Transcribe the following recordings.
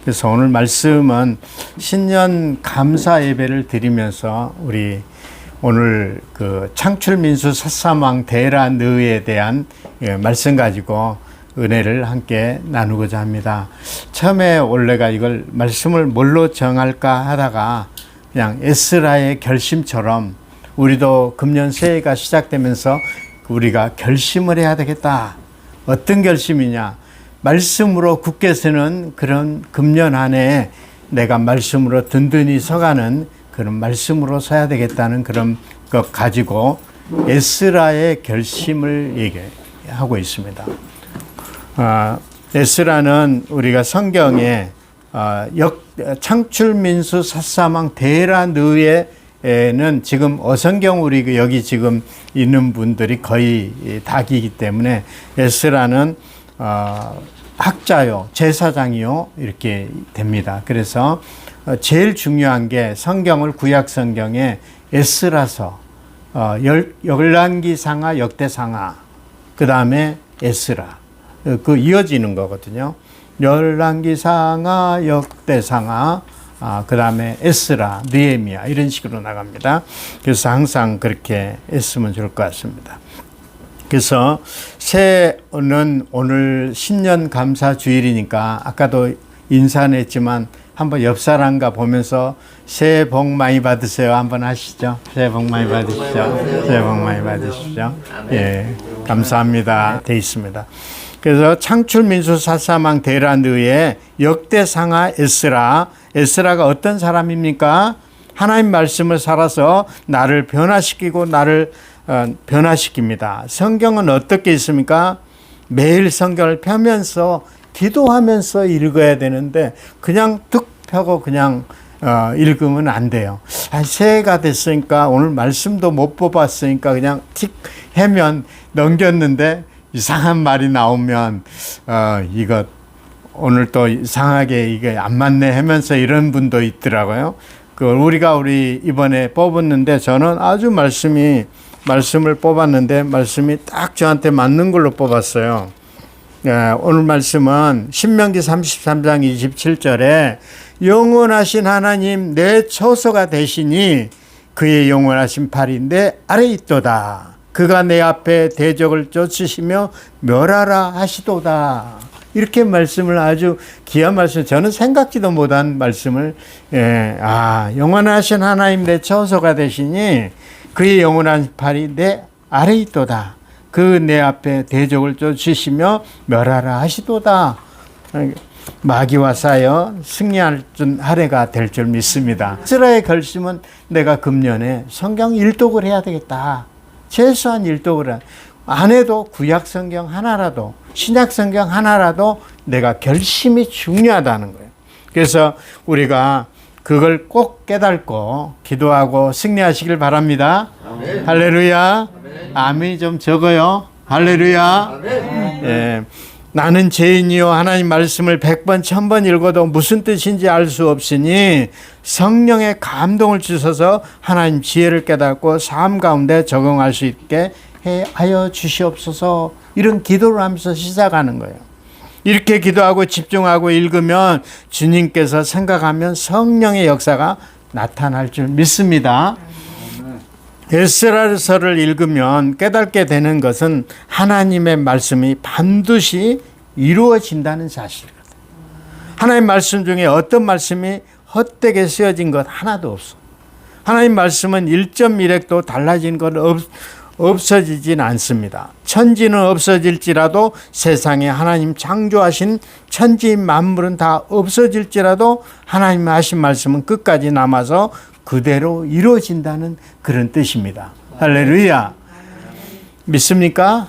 그래서 오늘 말씀은 신년 감사 예배를 드리면서 우리 오늘 그 창출민수 사사망 데라느에 대한 말씀 가지고 은혜를 함께 나누고자 합니다. 처음에 원래가 이걸 말씀을 뭘로 정할까 하다가 그냥 에스라의 결심처럼 우리도 금년 새해가 시작되면서 우리가 결심을 해야 되겠다. 어떤 결심이냐? 말씀으로 굳게 서는 그런 금년 한 해에 내가 말씀으로 든든히 서가는 그런 말씀으로 서야 되겠다는 그런 것 가지고 에스라의 결심을 얘기하고 있습니다. 에스라는 우리가 성경에 창출민수 사사망 데라느에는 지금 어성경 우리 여기 지금 있는 분들이 거의 다기이기 때문에 에스라는 학자요, 제사장이요, 이렇게 됩니다. 그래서 제일 중요한 게 성경을 구약 성경에 에스라서, 열왕기상하, 역대상하, 그 다음에 에스라, 그 이어지는 거거든요. 열왕기상하, 역대상하, 그 다음에 에스라, 느헤미야 이런 식으로 나갑니다. 그래서 항상 그렇게 했으면 좋을 것 같습니다. 그래서 새해는 오늘 신년 감사 주일이니까 아까도 인사는 했지만 한번 옆 사람과 보면서 새해 복 많이 받으세요 한번 하시죠. 새해 복 많이 받으시죠. 새해 복 많이 받으십시오. 예, 감사합니다. 돼 있습니다. 그래서 창출민수 사사망 데라느에 역대상하 에스라가 어떤 사람입니까? 하나님 말씀을 살아서 나를 변화시키고 나를 변화시킵니다. 성경은 어떻게 있습니까? 매일 성경을 펴면서 기도하면서 읽어야 되는데 그냥 뚝 펴고 그냥 읽으면 안 돼요. 새해가 됐으니까 오늘 말씀도 못 뽑았으니까 그냥 틱 해면 넘겼는데 이상한 말이 나오면 이거 오늘 또 이상하게 이게 안 맞네 하면서 이런 분도 있더라고요. 우리 이번에 뽑았는데 저는 아주 말씀을 뽑았는데 말씀이 딱 저한테 맞는 걸로 뽑았어요. 오늘 말씀은 신명기 33장 27절에 영원하신 하나님 내 처소가 되시니 그의 영원하신 팔이 내 아래 있도다. 그가 내 앞에 대적을 쫓으시며 멸하라 하시도다. 이렇게 말씀을 아주 귀한 말씀, 저는 생각지도 못한 말씀을 영원하신 하나님 내 처소가 되시니 그의 영원한 팔이 내 아래 있도다. 그 내 앞에 대적을 쫓으시며 멸하라 하시도다. 마귀와 싸여 승리할 한 해가 될 줄 믿습니다. 에스라의 결심은 내가 금년에 성경 일독을 해야 되겠다. 최소한 일독을 안 해도 구약 성경 하나라도 신약 성경 하나라도 내가 결심이 중요하다는 거예요. 그래서 우리가 그걸 꼭 깨닫고 기도하고 승리하시길 바랍니다. 아멘. 할렐루야. 아멘. 아멘이 좀 적어요. 할렐루야. 아멘. 예. 나는 죄인이요 하나님 말씀을 100번 1000번 읽어도 무슨 뜻인지 알 수 없으니 성령의 감동을 주셔서 하나님 지혜를 깨닫고 삶 가운데 적용할 수 있게 하여 주시옵소서. 이런 기도를 하면서 시작하는 거예요. 이렇게 기도하고 집중하고 읽으면 주님께서 생각하면 성령의 역사가 나타날 줄 믿습니다. 에스라서를 읽으면 깨닫게 되는 것은 하나님의 말씀이 반드시 이루어진다는 사실이거든요. 하나님 말씀 중에 어떤 말씀이 헛되게 쓰여진 것 하나도 없어. 하나님 말씀은 1.1획도 달라진 것 없어지진 않습니다. 천지는 없어질지라도 세상에 하나님 창조하신 천지 만물은 다 없어질지라도 하나님 하신 말씀은 끝까지 남아서 그대로 이루어진다는 그런 뜻입니다. 할렐루야. 믿습니까?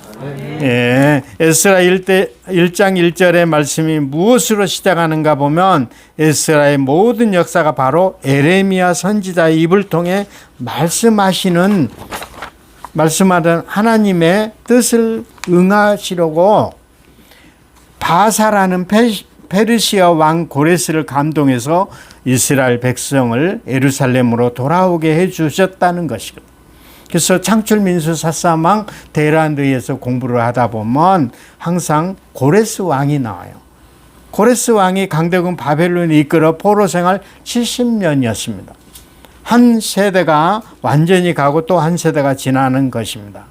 예. 에스라 1장 1절의 말씀이 무엇으로 시작하는가 보면 에스라의 모든 역사가 바로 에레미야 선지자의 입을 통해 말씀하는 하나님의 뜻을 응하시려고 바사라는 페르시아 왕 고레스를 감동해서 이스라엘 백성을 예루살렘으로 돌아오게 해주셨다는 것이거든요. 그래서 창출민수 사사망 데라느에서 공부를 하다 보면 항상 고레스 왕이 나와요. 고레스 왕이 강대국 바벨론을 이끌어 포로 생활 70년이었습니다. 한 세대가 완전히 가고 또 한 세대가 지나는 것입니다.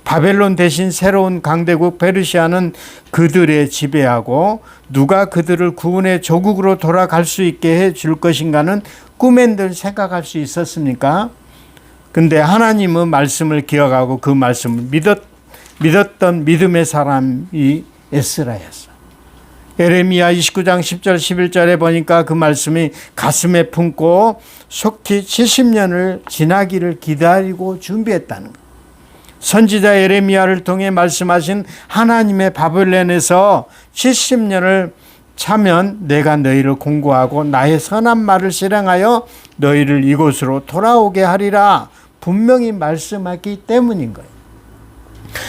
바벨론 대신 새로운 강대국 페르시아는 그들의 지배하고 누가 그들을 구원의 조국으로 돌아갈 수 있게 해줄 것인가는 꿈엔 늘 생각할 수 있었습니까? 근데 하나님의 말씀을 기억하고 그 말씀을 믿었던 믿음의 사람이 에스라였어요. 예레미야 29장 10절 11절에 보니까 그 말씀이 가슴에 품고 속히 70년을 지나기를 기다리고 준비했다는 거예요. 선지자 예레미야를 통해 말씀하신 하나님의 바벨론에서 70년을 차면 내가 너희를 공고하고 나의 선한 말을 실행하여 너희를 이곳으로 돌아오게 하리라 분명히 말씀하기 때문인 거예요.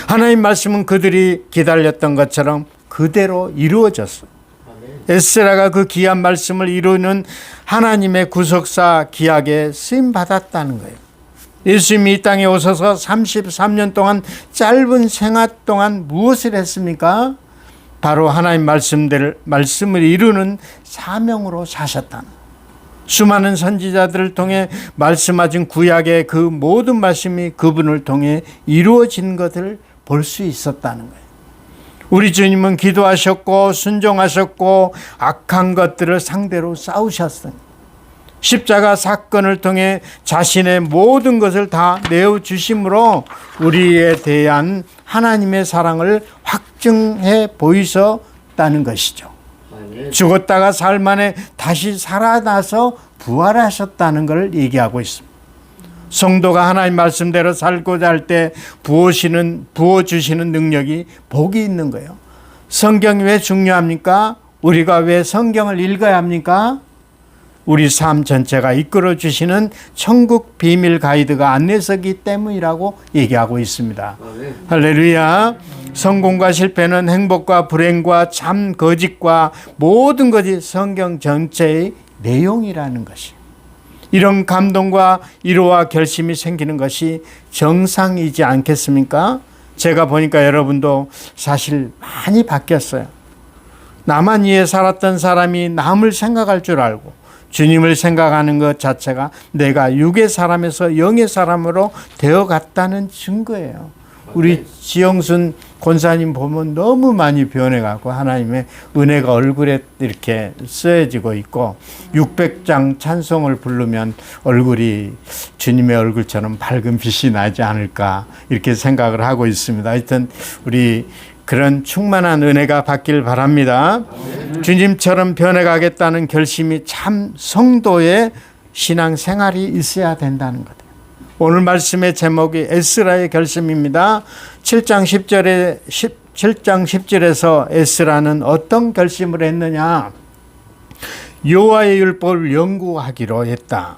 하나님 말씀은 그들이 기다렸던 것처럼 그대로 이루어졌어요. 에스라가 그 귀한 말씀을 이루는 하나님의 구속사 기약에 쓰임받았다는 거예요. 예수님이 이 땅에 오셔서 33년 동안 짧은 생활 동안 무엇을 했습니까? 바로 하나님 말씀을 이루는 사명으로 사셨다는 거예요. 수많은 선지자들을 통해 말씀하신 구약의 그 모든 말씀이 그분을 통해 이루어진 것을 볼 수 있었다는 거예요. 우리 주님은 기도하셨고 순종하셨고 악한 것들을 상대로 싸우셨어요. 십자가 사건을 통해 자신의 모든 것을 다 내어주심으로 우리에 대한 하나님의 사랑을 확증해 보이셨다는 것이죠. 죽었다가 사흘 만에 다시 살아나서 부활하셨다는 것을 얘기하고 있습니다. 성도가 하나님 말씀대로 살고자 할 때 부어주시는 능력이 복이 있는 거예요. 성경이 왜 중요합니까? 우리가 왜 성경을 읽어야 합니까? 우리 삶 전체가 이끌어 주시는 천국 비밀 가이드가 안내서기 때문이라고 얘기하고 있습니다. 할렐루야. 성공과 실패는 행복과 불행과 참 거짓과 모든 것이 성경 전체의 내용이라는 것이. 이런 감동과 위로와 결심이 생기는 것이 정상이지 않겠습니까? 제가 보니까 여러분도 사실 많이 바뀌었어요. 나만 위해 살았던 사람이 남을 생각할 줄 알고 주님을 생각하는 것 자체가 내가 육의 사람에서 영의 사람으로 되어갔다는 증거예요. 우리 지영순 권사님 보면 너무 많이 변해가고 하나님의 은혜가 얼굴에 이렇게 쓰여지고 있고 600장 찬송을 부르면 얼굴이 주님의 얼굴처럼 밝은 빛이 나지 않을까 이렇게 생각을 하고 있습니다. 하여튼 우리 그런 충만한 은혜가 받길 바랍니다. 주님처럼 변해가겠다는 결심이 참 성도의 신앙생활이 있어야 된다는 것. 오늘 말씀의 제목이 에스라의 결심입니다. 7장 10절에서 에스라는 어떤 결심을 했느냐? 여호와의 율법을 연구하기로 했다.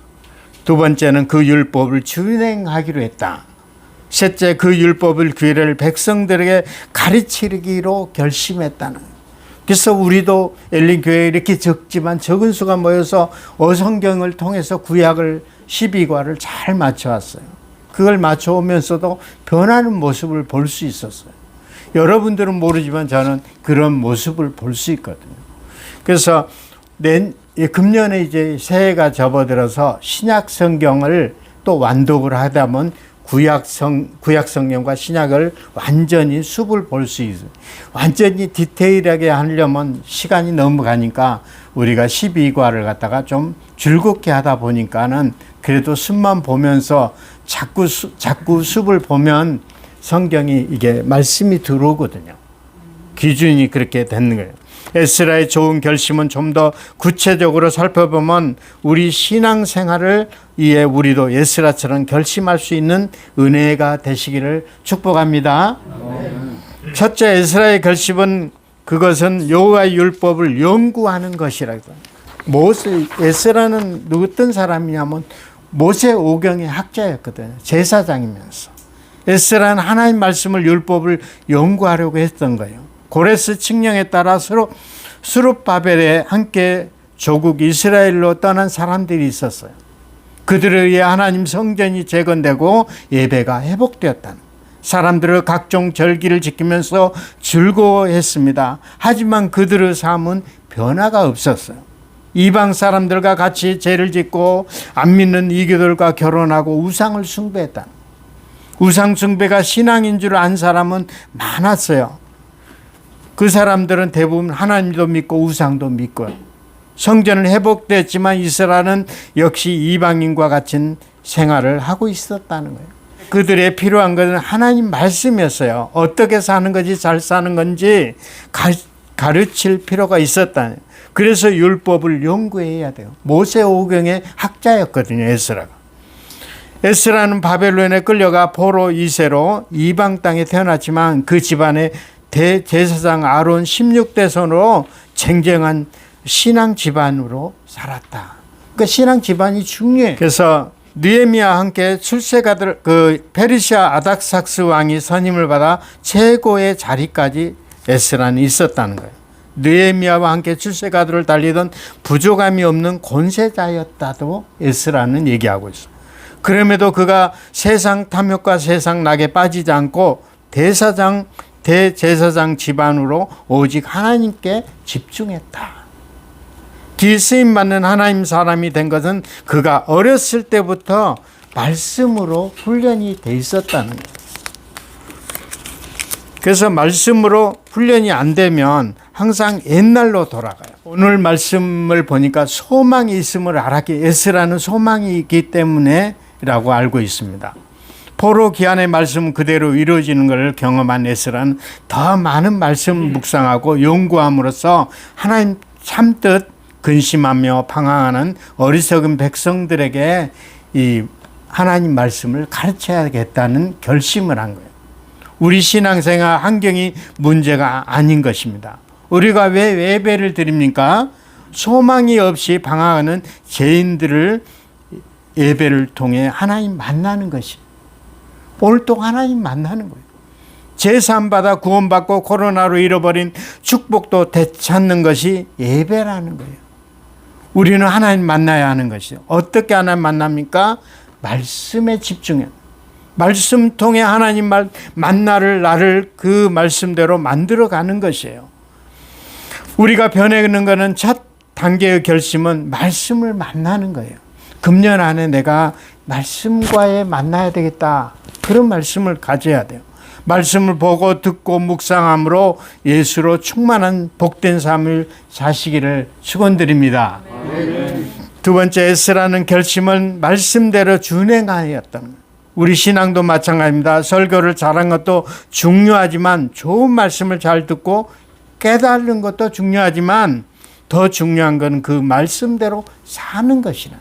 두 번째는 그 율법을 준행하기로 했다. 셋째, 그 율법을 규례를 백성들에게 가르치기로 결심했다는. 그래서 우리도 엘린교회에 이렇게 적지만 적은 수가 모여서 어성경을 통해서 구약을 12과를 잘 맞춰왔어요. 그걸 맞춰오면서도 변하는 모습을 볼 수 있었어요. 여러분들은 모르지만 저는 그런 모습을 볼 수 있거든요. 그래서 금년에 이제 새해가 접어들어서 신약 성경을 또 완독을 하다 보면 구약 성경과 신약을 완전히 숲을 볼 수 있어요. 완전히 디테일하게 하려면 시간이 넘어가니까 우리가 12과를 갖다가 좀 즐겁게 하다 보니까는 그래도 숲만 보면서 자꾸 숲을 보면 성경이 이게 말씀이 들어오거든요. 기준이 그렇게 되는 거예요. 에스라의 좋은 결심은 좀 더 구체적으로 살펴보면 우리 신앙생활을 이에 우리도 에스라처럼 결심할 수 있는 은혜가 되시기를 축복합니다. 첫째, 에스라의 결심은 그것은 여호와의 율법을 연구하는 것이라고. 에스라는 어떤 사람이냐면 모세 오경의 학자였거든요. 제사장이면서. 에스라는 하나님 말씀을 율법을 연구하려고 했던 거예요. 고레스 칙령에 따라 스룹바벨에 함께 조국 이스라엘로 떠난 사람들이 있었어요. 그들에 의해 하나님 성전이 재건되고 예배가 회복되었다는. 사람들은 각종 절기를 지키면서 즐거워했습니다. 하지만 그들의 삶은 변화가 없었어요. 이방 사람들과 같이 죄를 짓고 안 믿는 이교들과 결혼하고 우상을 숭배했다. 우상 숭배가 신앙인 줄 안 사람은 많았어요. 그 사람들은 대부분 하나님도 믿고 우상도 믿고 성전은 회복됐지만 이스라엘은 역시 이방인과 같은 생활을 하고 있었다는 거예요. 그들의 필요한 것은 하나님 말씀이었어요. 어떻게 사는 건지 잘 사는 건지 가르칠 필요가 있었다. 그래서 율법을 연구해야 돼요. 모세오경의 학자였거든요. 에스라가. 에스라는 바벨론에 끌려가 포로 2세로 이방 땅에 태어났지만 그 집안의 대제사장 아론 16대손으로 쟁쟁한 신앙 집안으로 살았다. 그러니까 신앙 집안이 중요해. 그래서 느헤미야와 함께 출세가들 페르시아 아닥삭스 왕이 선임을 받아 최고의 자리까지 에스라는 있었다는 거예요. 느헤미야와 함께 출세가들을 달리던 부족함이 없는 권세자였다도 에스라는 얘기하고 있어요. 그럼에도 그가 세상 탐욕과 세상 낙에 빠지지 않고 대제사장 집안으로 오직 하나님께 집중했다. 기쓰임 받는 하나님 사람이 된 것은 그가 어렸을 때부터 말씀으로 훈련이 돼 있었다는 거예요. 그래서 말씀으로 훈련이 안 되면 항상 옛날로 돌아가요. 오늘 말씀을 보니까 소망이 있음을 알았기에 에스라는 소망이 있기 때문에 라고 알고 있습니다. 포로 기한의 말씀 그대로 이루어지는 것을 경험한 에스라는 더 많은 말씀 묵상하고 연구함으로써 하나님 참뜻 근심하며 방황하는 어리석은 백성들에게 이 하나님 말씀을 가르쳐야겠다는 결심을 한 거예요. 우리 신앙생활 환경이 문제가 아닌 것입니다. 우리가 왜 예배를 드립니까? 소망이 없이 방황하는 죄인들을 예배를 통해 하나님 만나는 것이 오늘 또 하나님 만나는 거예요. 제사함받아 구원받고 코로나로 잃어버린 축복도 되찾는 것이 예배라는 거예요. 우리는 하나님 만나야 하는 것이요. 어떻게 하나님 만납니까? 말씀에 집중해. 말씀 통해 하나님 만나를 나를 그 말씀대로 만들어가는 것이에요. 우리가 변해가는 것은 첫 단계의 결심은 말씀을 만나는 거예요. 금년 안에 내가 말씀과에 만나야 되겠다. 그런 말씀을 가져야 돼요. 말씀을 보고 듣고 묵상함으로 예수로 충만한 복된 삶을 사시기를 축원드립니다. 두 번째 에스라는 결심은 말씀대로 준행하였던 거예요. 우리 신앙도 마찬가지입니다. 설교를 잘한 것도 중요하지만 좋은 말씀을 잘 듣고 깨달은 것도 중요하지만 더 중요한 건 그 말씀대로 사는 것이라.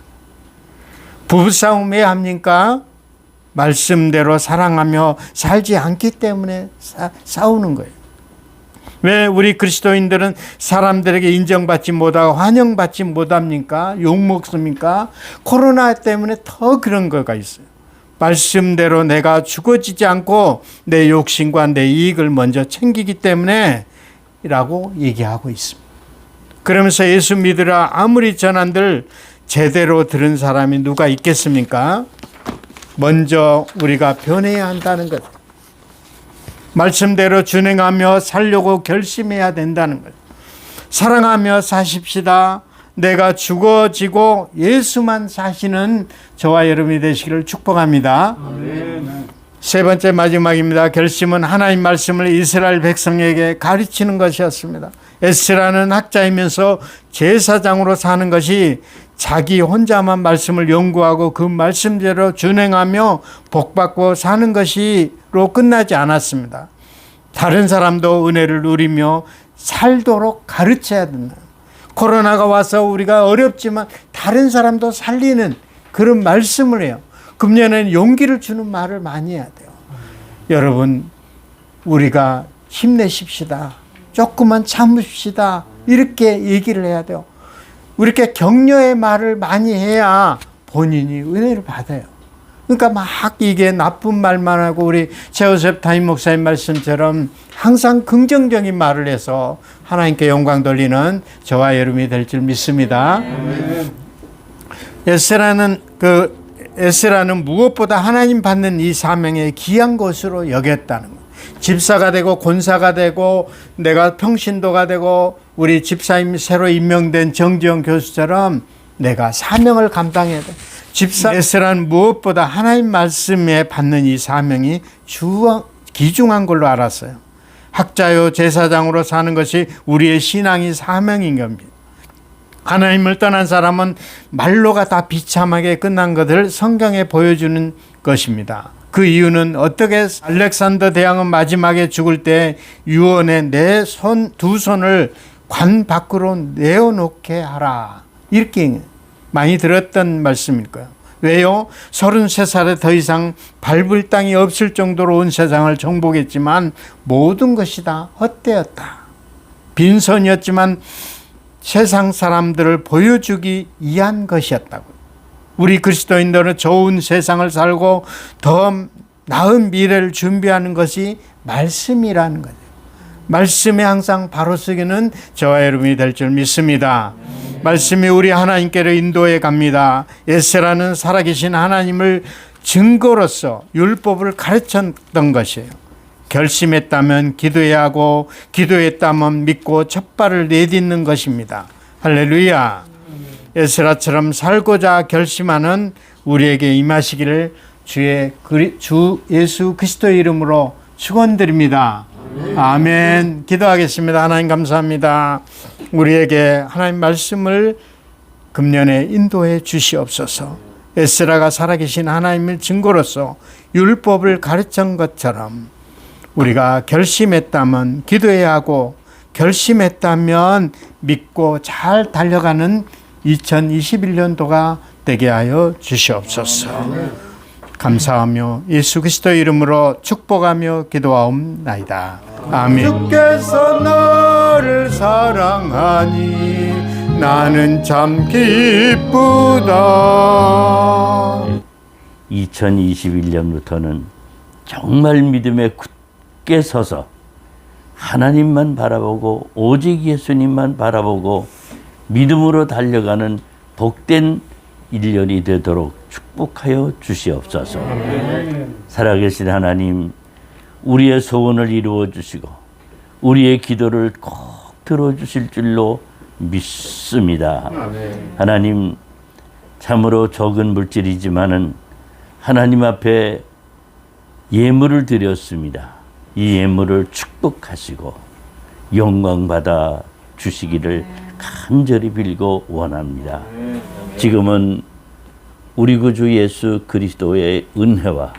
부부싸움 왜 합니까? 말씀대로 사랑하며 살지 않기 때문에 싸우는 거예요. 왜 우리 그리스도인들은 사람들에게 인정받지 못하고 환영받지 못합니까? 욕먹습니까? 코로나 때문에 더 그런 거가 있어요. 말씀대로 내가 죽어지지 않고 내 욕심과 내 이익을 먼저 챙기기 때문에 라고 얘기하고 있습니다. 그러면서 예수 믿으라 아무리 전한들 제대로 들은 사람이 누가 있겠습니까? 먼저 우리가 변해야 한다는 것. 말씀대로 준행하며 살려고 결심해야 된다는 것. 사랑하며 사십시다. 내가 죽어지고 예수만 사시는 저와 여러분이 되시기를 축복합니다. 아멘. 세 번째 마지막입니다. 결심은 하나님 말씀을 이스라엘 백성에게 가르치는 것이었습니다. 에스라는 학자이면서 제사장으로 사는 것이 자기 혼자만 말씀을 연구하고 그 말씀대로 준행하며 복받고 사는 것이로 끝나지 않았습니다. 다른 사람도 은혜를 누리며 살도록 가르쳐야 된다. 코로나가 와서 우리가 어렵지만 다른 사람도 살리는 그런 말씀을 해요. 금년에는 용기를 주는 말을 많이 해야 돼요. 여러분, 우리가 힘내십시다. 조금만 참으십시다. 이렇게 얘기를 해야 돼요. 이렇게 격려의 말을 많이 해야 본인이 은혜를 받아요. 그러니까 막 이게 나쁜 말만 하고 우리 최호셉 담임 목사님 말씀처럼 항상 긍정적인 말을 해서 하나님께 영광 돌리는 저와 여러분이 될 줄 믿습니다. 에스라는 에스라는 무엇보다 하나님 받는 이 사명에 귀한 것으로 여겼다는 것. 집사가 되고 권사가 되고 내가 평신도가 되고 우리 집사님 새로 임명된 정지영 교수처럼 내가 사명을 감당해야 돼. 집사 에스라는 무엇보다 하나님 말씀에 받는 이 사명이 귀중한 걸로 알았어요. 학자요 제사장으로 사는 것이 우리의 신앙이 사명인 겁니다. 하나님을 떠난 사람은 말로가 다 비참하게 끝난 것을 성경에 보여주는 것입니다. 그 이유는 어떻게 알렉산더 대왕은 마지막에 죽을 때 유언에 내 두 손을 관 밖으로 내어놓게 하라. 이렇게 많이 들었던 말씀일 거예요. 왜요? 33살에 더 이상 밟을 땅이 없을 정도로 온 세상을 정복했지만 모든 것이 다 헛되었다. 빈손이었지만 세상 사람들을 보여주기 위한 것이었다고. 우리 그리스도인들은 좋은 세상을 살고 더 나은 미래를 준비하는 것이 말씀이라는 거죠. 말씀에 항상 바로 서기는 저와 여러분이 될 줄 믿습니다. 말씀이 우리 하나님께로 인도해 갑니다. 에스라는 살아계신 하나님을 증거로서 율법을 가르쳤던 것이에요. 결심했다면 기도해야 하고 기도했다면 믿고 첫 발을 내딛는 것입니다. 할렐루야. 에스라처럼 살고자 결심하는 우리에게 임하시기를 주 예수 그리스도의 이름으로 축원드립니다. 아멘. 기도하겠습니다. 하나님 감사합니다. 우리에게 하나님 말씀을 금년에 인도해 주시옵소서. 에스라가 살아계신 하나님의 증거로서 율법을 가르친 것처럼 우리가 결심했다면 기도해야 하고 결심했다면 믿고 잘 달려가는 2021년도가 되게 하여 주시옵소서. 감사하며 예수 그리스도의 이름으로 축복하며 기도하옵나이다. 아멘. 주께서 나를 사랑하니 나는 참 기쁘다. 2021년부터는 정말 믿음에 굳게 서서 하나님만 바라보고 오직 예수님만 바라보고 믿음으로 달려가는 복된 1년이 되도록 축복하여 주시옵소서. 살아계신 하나님, 우리의 소원을 이루어 주시고 우리의 기도를 꼭 들어주실 줄로 믿습니다. 하나님, 참으로 적은 물질이지만은 하나님 앞에 예물을 드렸습니다. 이 예물을 축복하시고 영광받아 주시기를 간절히 빌고 원합니다. 지금은 우리 구주 예수 그리스도의 은혜와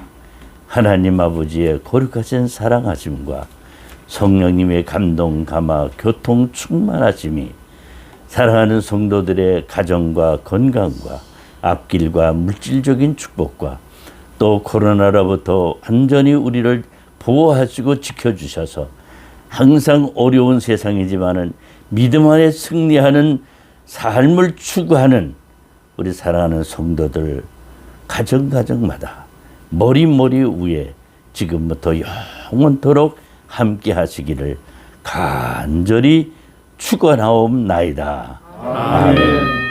하나님 아버지의 거룩하신 사랑하심과 성령님의 감동, 감화, 교통 충만하심이 사랑하는 성도들의 가정과 건강과 앞길과 물질적인 축복과 또 코로나로부터 완전히 우리를 보호하시고 지켜주셔서 항상 어려운 세상이지만은 믿음 안에 승리하는 삶을 추구하는 우리 사랑하는 성도들 가정가정마다 머리 위에 지금부터 영원토록 함께 하시기를 간절히 축원하옵나이다. 아멘.